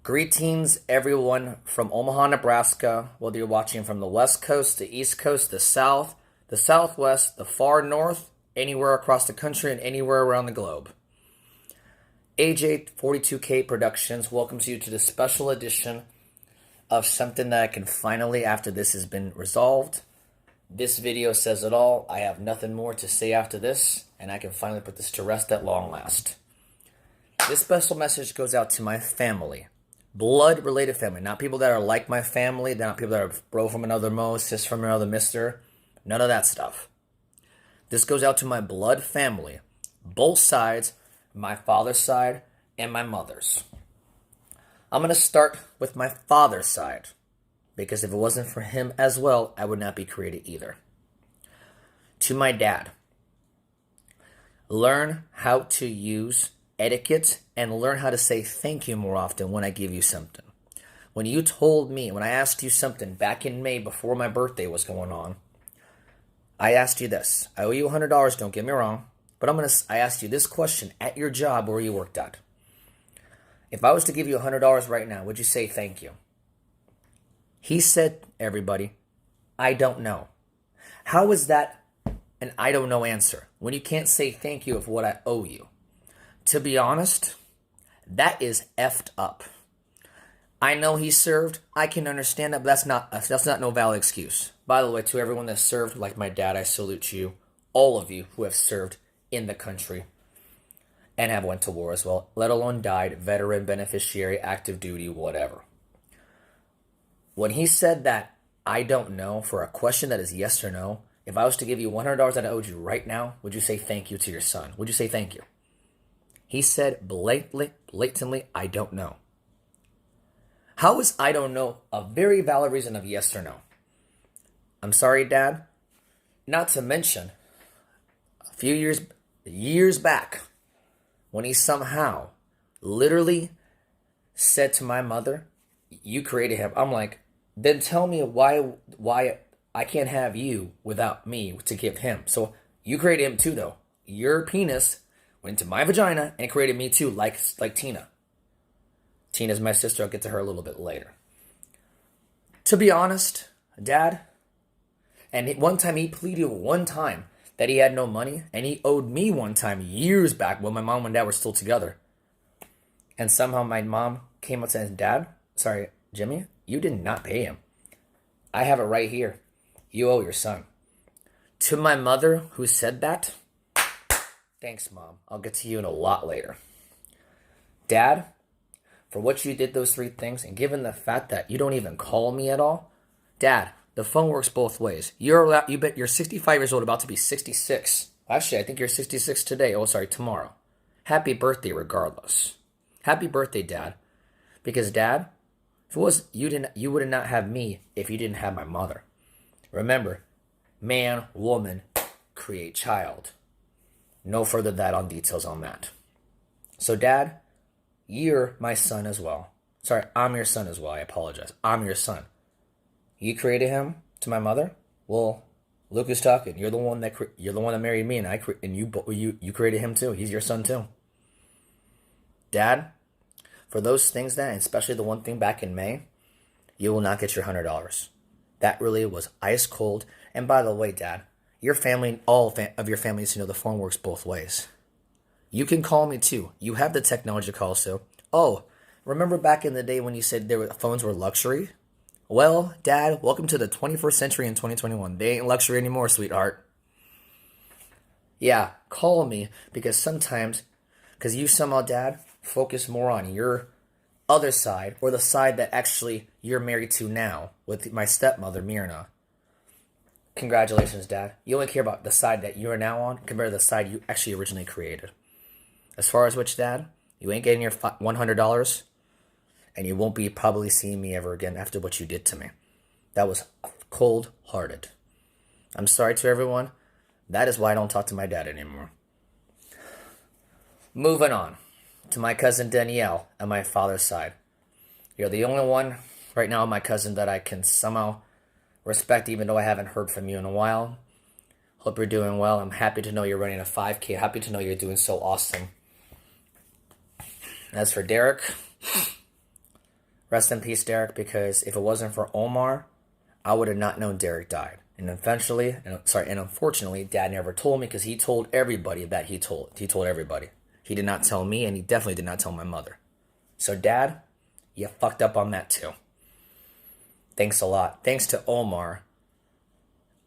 Greetings, everyone from Omaha, Nebraska, whether you're watching from the West Coast, the East Coast, the South, the Southwest, the far North, anywhere across the country, and anywhere around the globe. AJ42K Productions welcomes you to the special edition of something that I can finally, after this has been resolved. This video says it all. I have nothing more to say after this, and I can finally put this to rest at long last. This special message goes out to my family. Blood-related family, not people that are like my family, not people that are bro from another mo, sis from another mister, none of that stuff. This goes out to my blood family, both sides, my father's side and my mother's. I'm going to start with my father's side, because if it wasn't for him as well, I would not be created either. To my dad, learn how to use etiquette and learn how to say thank you more often when I give you something. When I asked you something back in May before my birthday was going on, I asked you this. I owe you $100, don't get me wrong, but I asked you this question at your job where you worked at. If I was to give you $100 right now, would you say thank you? He said, everybody, I don't know. How is that an I don't know answer when you can't say thank you of what I owe you? To be honest, that is effed up. I know he served. I can understand that, but that's not no valid excuse. By the way, to everyone that served, like my dad, I salute you. All of you who have served in the country and have went to war as well, let alone died, veteran, beneficiary, active duty, whatever. When he said that, I don't know, for a question that is yes or no, if I was to give you $100 that I owed you right now, would you say thank you to your son? Would you say thank you? He said blatantly, I don't know. How is I don't know a very valid reason of yes or no? I'm sorry, Dad. Not to mention, a few years back, when he somehow literally said to my mother, you created him. I'm like, then tell me why I can't have you without me to give him. So you created him too, though. Your penis went into my vagina and created me too, like Tina. Tina's my sister. I'll get to her a little bit later. To be honest, Dad, and one time he pleaded that he had no money, and he owed me one time years back when my mom and dad were still together. And somehow my mom came up and said, Dad, sorry, Jimmy, you did not pay him. I have it right here. You owe your son. To my mother who said that, thanks, Mom. I'll get to you in a lot later. Dad, for what you did those three things, and given the fact that you don't even call me at all, Dad, the phone works both ways. You're 65 years old, about to be 66. Actually, I think you're 66 today. Oh, sorry, tomorrow. Happy birthday, regardless. Happy birthday, Dad. Because, Dad, if it was you would not have me if you didn't have my mother. Remember, man, woman, create child. No further on details on that. So, Dad, you're my son as well. Sorry, I'm your son as well. I apologize. I'm your son. You created him to my mother. Well, Luke is talking. You're the one that married me, and you created him too. He's your son too. Dad, for those things and especially the one thing back in May, you will not get your $100. That really was ice cold. And by the way, Dad, your family, of your family needs to know the phone works both ways. You can call me too. You have the technology to call, so. Oh, remember back in the day when you said phones were luxury? Well, Dad, welcome to the 21st century in 2021. They ain't luxury anymore, sweetheart. Yeah, call me, because you somehow, Dad, focus more on your other side, or the side that actually you're married to now, with my stepmother, Myrna. Congratulations, Dad. You only care about the side that you're now on compared to the side you actually originally created. As far as which, Dad, you ain't getting your $100, and you won't be probably seeing me ever again after what you did to me. That was cold-hearted. I'm sorry to everyone. That is why I don't talk to my dad anymore. Moving on to my cousin Danielle on my father's side. You're the only one right now, my cousin, that I can somehow respect, even though I haven't heard from you in a while. Hope you're doing well. I'm happy to know you're running a 5K. Happy to know you're doing so awesome. As for Derek, Rest in peace, Derek, because if it wasn't for Omar, I would have not known Derek died. And unfortunately, Dad never told me because he told everybody that he told everybody. He did not tell me, and he definitely did not tell my mother. So, Dad, you fucked up on that too. Thanks a lot. Thanks to Omar.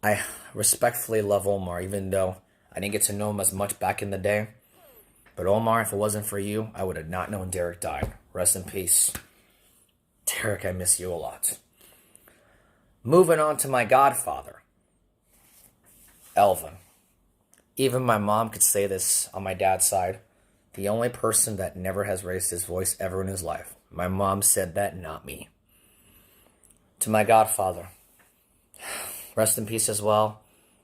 I respectfully love Omar, even though I didn't get to know him as much back in the day. But Omar, if it wasn't for you, I would have not known Derek died. Rest in peace. Derek, I miss you a lot. Moving on to my godfather, Elvin. Even my mom could say this on my dad's side. The only person that never has raised his voice ever in his life. My mom said that, not me. To my godfather, rest in peace as well.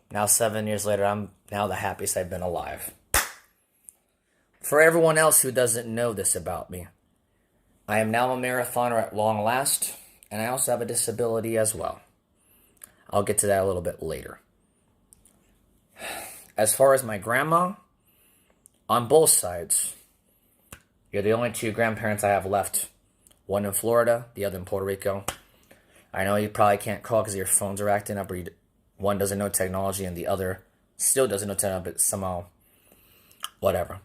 Now 7 years later, I'm now the happiest I've been alive. For everyone else who doesn't know this about me, I am now a marathoner at long last, and I also have a disability as well. I'll get to that a little bit later. As far as my grandma, on both sides, you're the only two grandparents I have left. One in Florida, the other in Puerto Rico. I know you probably can't call because your phones are acting up, or one doesn't know technology and the other still doesn't know technology, but somehow, whatever.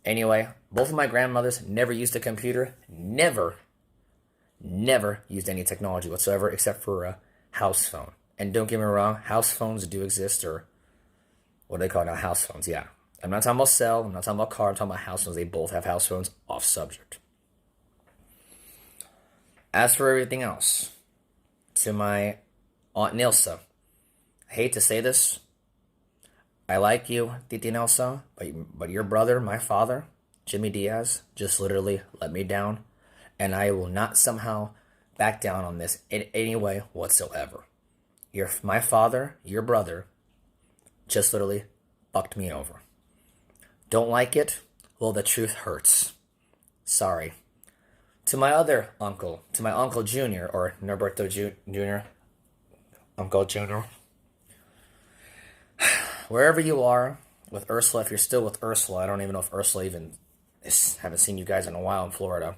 Anyway, both of my grandmothers never used a computer, never used any technology whatsoever except for a house phone. And don't get me wrong, house phones do exist, or what do they call it now? House phones, yeah. I'm not talking about cell, I'm not talking about car, I'm talking about house phones. They both have house phones, off subject. As for everything else, to my Aunt Nilsa, I hate to say this, I like you, Titi Nilsa, but your brother, my father, Jimmy Diaz, just literally let me down, and I will not somehow back down on this in any way whatsoever. My father, your brother, just literally fucked me over. Don't like it? Well, the truth hurts. Sorry. To my other uncle, to my Uncle Junior, or Norberto Jr., Uncle Junior, wherever you are with Ursula, if you're still with Ursula, I don't even know if Ursula even haven't seen you guys in a while in Florida.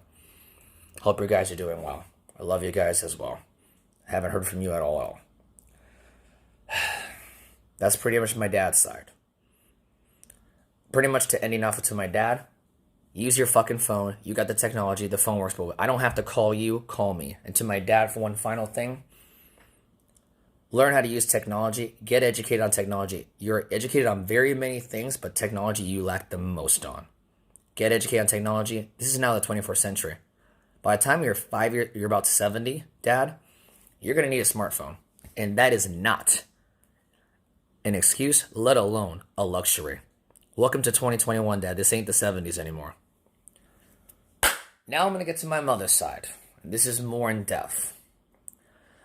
Hope you guys are doing well. I love you guys as well. I haven't heard from you at all. That's pretty much my dad's side. Pretty much to ending off to my dad, use your fucking phone. You got the technology, the phone works, but I don't have to call you, call me. And to my dad, for one final thing, learn how to use technology. Get educated on technology. You're educated on very many things, but technology you lack the most on. Get educated on technology. This is now the 21st century. By the time you're about 70, Dad, you're going to need a smartphone. And that is not an excuse, let alone a luxury. Welcome to 2021, Dad. This ain't the 70s anymore. Now I'm going to get to my mother's side. This is more in depth.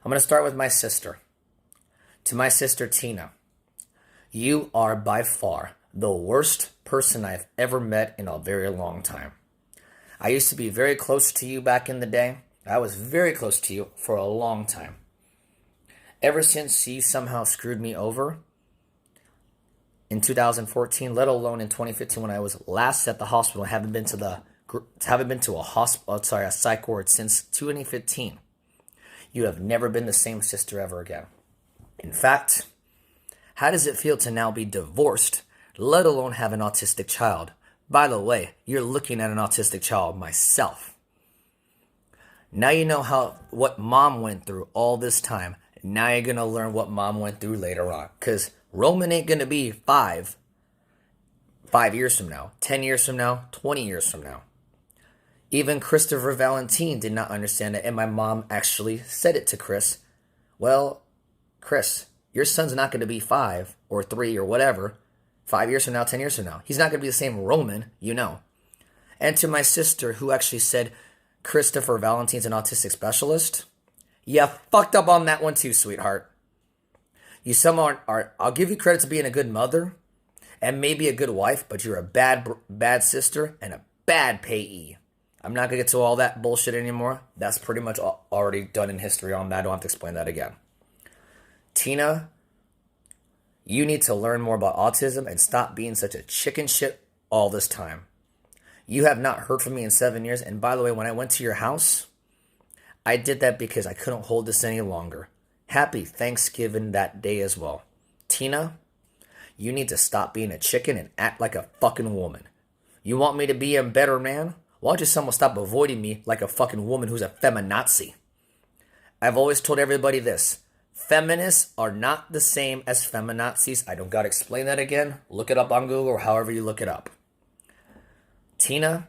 I'm going to start with my sister. To my sister, Tina, you are by far the worst person I've ever met in a very long time. I used to be very close to you back in the day. I was very close to you for a long time. Ever since you somehow screwed me over in 2014, let alone in 2015 when I was last at the hospital, I haven't been to a psych ward since 2015. You have never been the same sister ever again. In fact, how does it feel to now be divorced, let alone have an autistic child? By the way, you're looking at an autistic child myself. Now you know what mom went through all this time. Now you're going to learn what mom went through later on. Because Roman ain't going to be 5 years from now, 10 years from now, 20 years from now. Even Christopher Valentine did not understand it, and my mom actually said it to Chris. Well, Chris, your son's not going to be 5 or 3 or whatever 5 years from now, 10 years from now. He's not going to be the same Roman, you know. And to my sister, who actually said Christopher Valentine's an autistic specialist, you fucked up on that one too, sweetheart. You somehow are, I'll give you credit to being a good mother and maybe a good wife, but you're a bad sister and a bad payee. I'm not going to get to all that bullshit anymore. That's pretty much already done in history on that. I don't have to explain that again. Tina, you need to learn more about autism and stop being such a chicken shit all this time. You have not heard from me in 7 years. And by the way, when I went to your house, I did that because I couldn't hold this any longer. Happy Thanksgiving that day as well. Tina, you need to stop being a chicken and act like a fucking woman. You want me to be a better man? Why don't you someone stop avoiding me like a fucking woman who's a feminazi? I've always told everybody this. Feminists are not the same as feminazis. I don't gotta explain that again. Look it up on Google or however you look it up. Tina,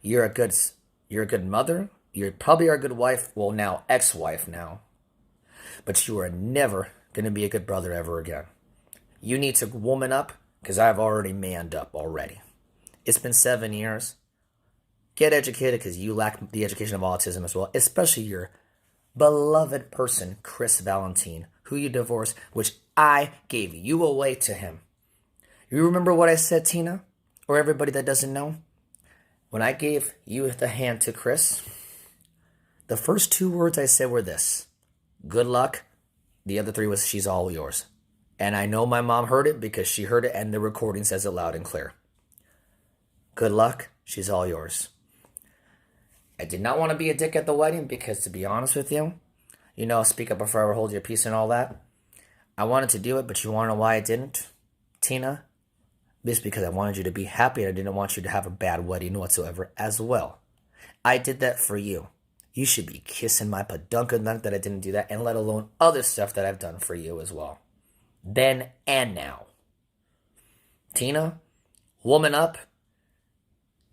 you're a good mother. You probably are a good wife. Well, now, ex-wife now. But you are never going to be a good brother ever again. You need to woman up because I've already manned up already. It's been 7 years. Get educated because you lack the education of autism as well, especially your beloved person, Chris Valentine, who you divorced, which I gave you away to him. You remember what I said, Tina? Or everybody that doesn't know? When I gave you the hand to Chris, the first 2 words I said were this: good luck. The other 3 was she's all yours. And I know my mom heard it because she heard it and the recording says it loud and clear. Good luck. She's all yours. I did not want to be a dick at the wedding because, to be honest with you, speak up or forever hold your peace and all that. I wanted to do it, but you want to know why I didn't, Tina? This because I wanted you to be happy and I didn't want you to have a bad wedding whatsoever as well. I did that for you. You should be kissing my padunka nut that I didn't do that, and let alone other stuff that I've done for you as well. Then and now. Tina, woman up.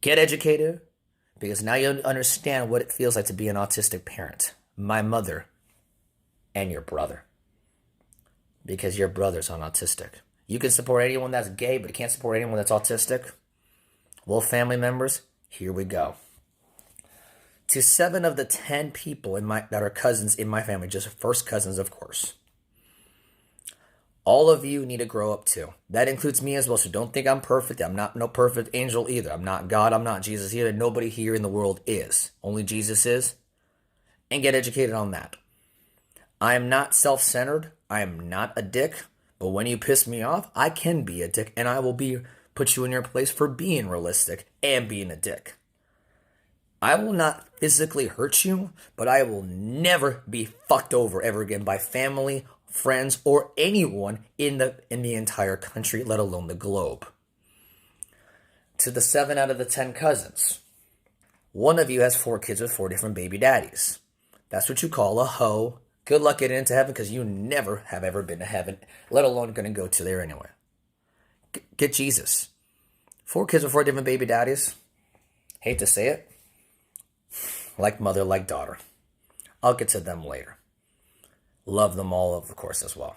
Get educated. Because now you understand what it feels like to be an autistic parent. My mother and your brother. Because your brother's on autistic. You can support anyone that's gay, but you can't support anyone that's autistic. Well, family members, here we go. To 7 of the 10 people that are cousins in my family, just first cousins, of course. All of you need to grow up too. That includes me as well, so don't think I'm perfect. I'm not no perfect angel either. I'm not God. I'm not Jesus either. Nobody here in the world is. Only Jesus is. And get educated on that. I am not self-centered. I am not a dick. But when you piss me off, I can be a dick. And I will put you in your place for being realistic and being a dick. I will not physically hurt you, but I will never be fucked over ever again by family, friends, or anyone in the entire country, let alone the globe. To the 7 out of the 10 cousins, one of you has 4 kids with 4 different baby daddies. That's what you call a hoe. Good luck getting into heaven because you never have ever been to heaven, let alone going to go to there anyway. Get Jesus. 4 kids with 4 different baby daddies. Hate to say it. Like mother, like daughter. I'll get to them later. Love them all, of course, as well.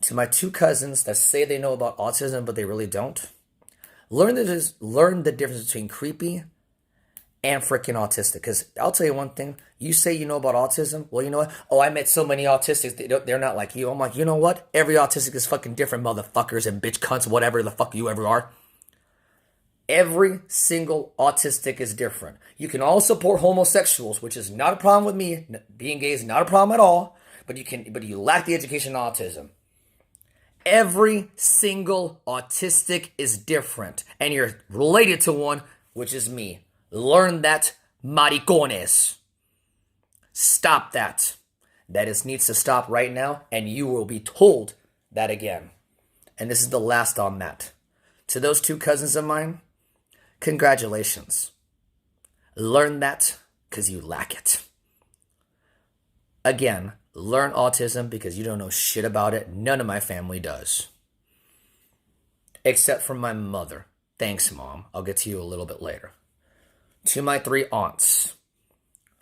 To my 2 cousins that say they know about autism, but they really don't. Learn the difference between creepy and freaking autistic. Because I'll tell you one thing. You say you know about autism. Well, you know what? Oh, I met so many autistics. They're not like you. I'm like, you know what? Every autistic is fucking different, motherfuckers and bitch cunts, whatever the fuck you ever are. Every single autistic is different. You can all support homosexuals, which is not a problem with me. Being gay is not a problem at all. But you lack the education on autism. Every single autistic is different. And you're related to one, which is me. Learn that, maricones. Stop that. That needs to stop right now, and you will be told that again. And this is the last on that. To those 2 cousins of mine, congratulations. Learn that because you lack it. Again, learn autism because you don't know shit about it. None of my family does. Except for my mother. Thanks, Mom. I'll get to you a little bit later. To my 3 aunts.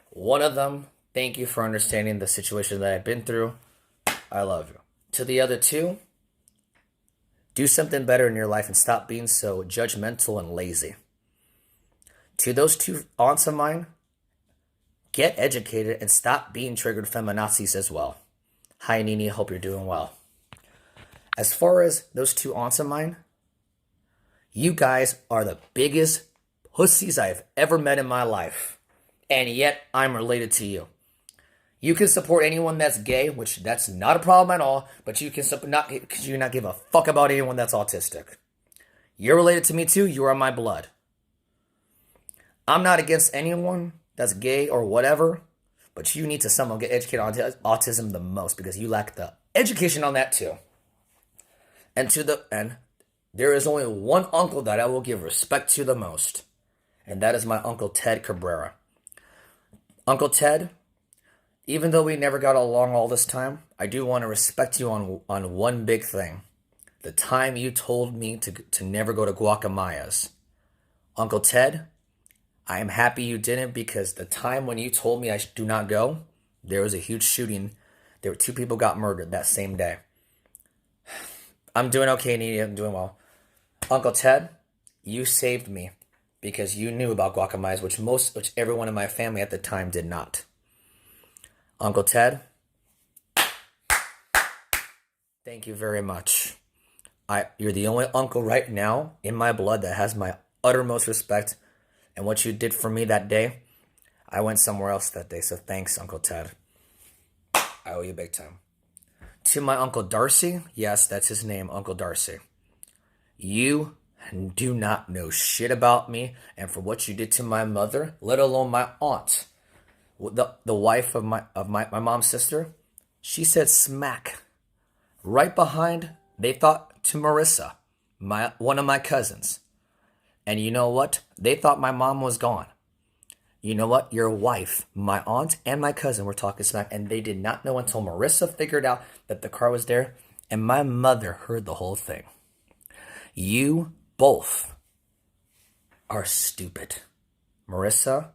One of them, thank you for understanding the situation that I've been through. I love you. To the other 2, do something better in your life and stop being so judgmental and lazy. To those 2 aunts of mine, get educated and stop being triggered feminazis as well. Hi, Nini. Hope you're doing well. As far as those 2 aunts of mine, you guys are the biggest pussies I've ever met in my life. And yet, I'm related to you. You can support anyone that's gay, which that's not a problem at all, but you can not give a fuck about anyone that's autistic. You're related to me too. You are my blood. I'm not against anyone that's gay or whatever, but you need to somehow get educated on autism the most because you lack the education on that too. And there is only one uncle that I will give respect to the most, and that is my Uncle Ted Cabrera. Uncle Ted, even though we never got along all this time, I do want to respect you on one big thing. The time you told me to never go to Guacamayas. Uncle Ted, I am happy you didn't, because the time when you told me I do not go, there was a huge shooting. There were 2 people got murdered that same day. I'm doing okay, Needy. I'm doing well. Uncle Ted, you saved me because you knew about Guacamayas, which everyone in my family at the time did not. Uncle Ted, thank you very much. You're the only uncle right now in my blood that has my uttermost respect. And what you did for me that day, I went somewhere else that day. So thanks, Uncle Ted. I owe you big time. To my Uncle Darcy, yes, that's his name, Uncle Darcy. You do not know shit about me, and for what you did to my mother, let alone my aunt, the wife of my mom's sister, she said smack right behind. They thought to Marissa, one of my cousins, and you know what? They thought my mom was gone. You know what? Your wife, my aunt, and my cousin were talking smack, and they did not know until Marissa figured out that the car was there, and my mother heard the whole thing. You both are stupid. Marissa.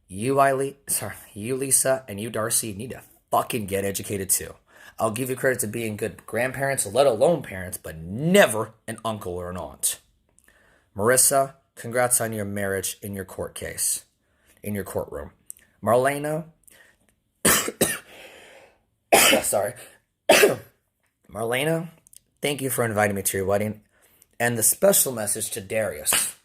You, Lisa, and you, Darcy, need to fucking get educated too. I'll give you credit to being good grandparents, let alone parents, but never an uncle or an aunt. Marissa, congrats on your marriage in your court case, in your courtroom. Marlena, sorry. Marlena, thank you for inviting me to your wedding. And the special message to Darius.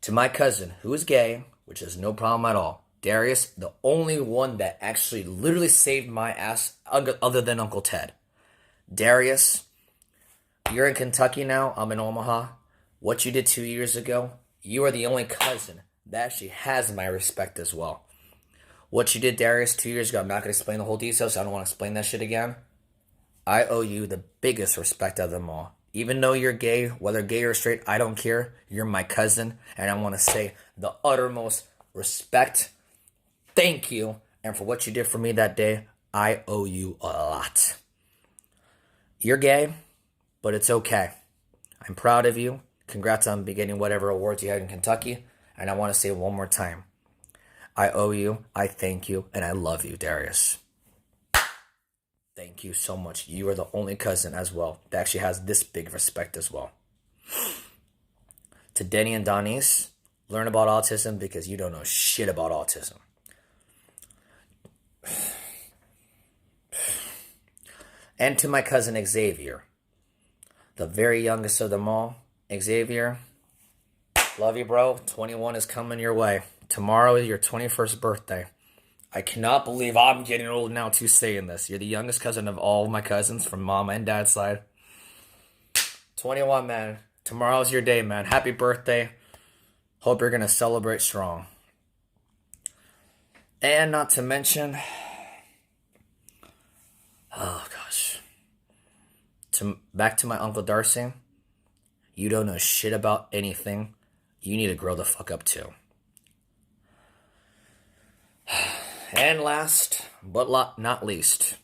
To my cousin, who is gay, which is no problem at all. Darius, the only one that actually literally saved my ass other than Uncle Ted. Darius, you're in Kentucky now. I'm in Omaha. What you did 2 years ago, you are the only cousin that actually has my respect as well. What you did, Darius, 2 years ago, I'm not going to explain the whole details, so I don't want to explain that shit again. I owe you the biggest respect of them all. Even though you're gay, whether gay or straight, I don't care. You're my cousin, and I want to say the uttermost respect. Thank you. And for what you did for me that day, I owe you a lot. You're gay, but it's okay. I'm proud of you. Congrats on getting whatever awards you had in Kentucky. And I want to say one more time, I owe you, I thank you, and I love you, Darius. Thank you so much. You are the only cousin as well that actually has this big respect as well. To Denny and Donise, learn about autism because you don't know shit about autism. And to my cousin Xavier, the very youngest of them all, Xavier, love you, bro. 21 is coming your way. Tomorrow is your 21st birthday. I cannot believe I'm getting old now too saying this. You're the youngest cousin of all my cousins from mom and dad's side. 21, man. Tomorrow's your day, man. Happy birthday. Hope you're going to celebrate strong. And not to mention, oh gosh. Back to my Uncle Darcy. You don't know shit about anything. You need to grow the fuck up too. And last, but not least,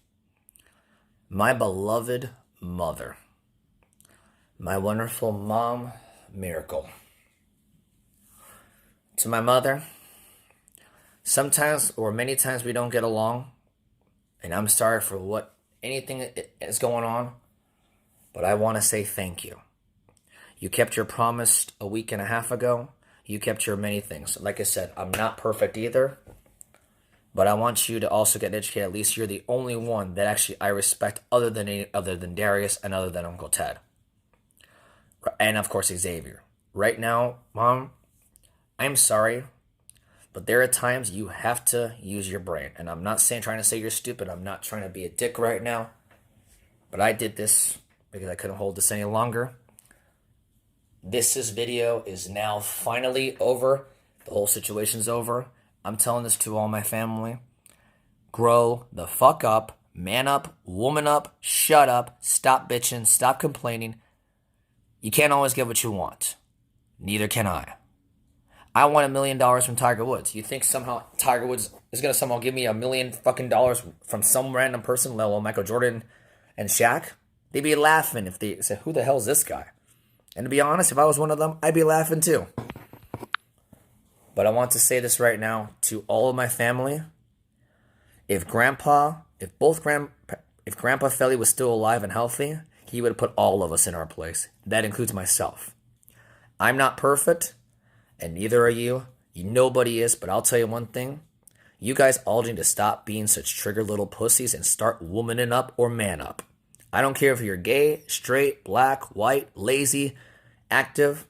my beloved mother. My wonderful mom, Miracle. To my mother, sometimes or many times we don't get along, and I'm sorry for anything is going on, but I want to say thank you. You kept your promise a week and a half ago. You kept your many things. Like I said, I'm not perfect either. But I want you to also get educated. At least you're the only one that actually I respect other than Darius and other than Uncle Ted. And of course Xavier. Right now, Mom, I'm sorry, but there are times you have to use your brain. And I'm not trying to say you're stupid. I'm not trying to be a dick right now. But I did this because I couldn't hold this any longer. This video is now finally over. The whole situation's over. I'm telling this to all my family. Grow the fuck up. Man up. Woman up. Shut up. Stop bitching. Stop complaining. You can't always get what you want. Neither can I. I want $1 million from Tiger Woods. You think somehow Tiger Woods is going to somehow give me $1 million fucking dollars from some random person, let alone Michael Jordan and Shaq? They'd be laughing if they said, who the hell is this guy? And to be honest, if I was one of them, I'd be laughing too. But I want to say this right now to all of my family. If Grandpa Felly was still alive and healthy, he would have put all of us in our place. That includes myself. I'm not perfect, and neither are you. Nobody is, but I'll tell you one thing. You guys all need to stop being such triggered little pussies and start womaning up or man up. I don't care if you're gay, straight, black, white, lazy, active.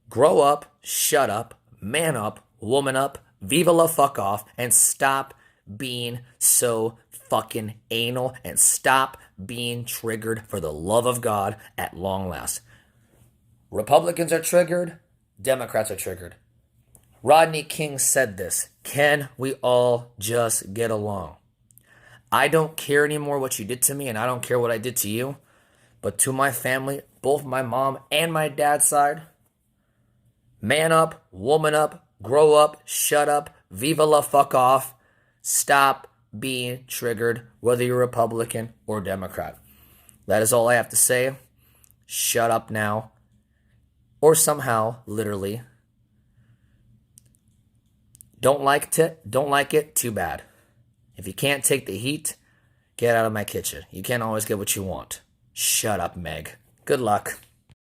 Grow up, shut up, man up, woman up, viva la fuck off, and stop being so fucking anal and stop being triggered for the love of God at long last. Republicans are triggered. Democrats are triggered. Rodney King said this. Can we all just get along? I don't care anymore what you did to me, and I don't care what I did to you. But to my family, both my mom and my dad's side, man up, woman up, grow up, shut up, viva la fuck off. Stop being triggered, whether you're Republican or Democrat. That is all I have to say. Shut up now. Or somehow, literally, don't like it, too bad. If you can't take the heat, get out of my kitchen. You can't always get what you want. Shut up, Meg. Good luck.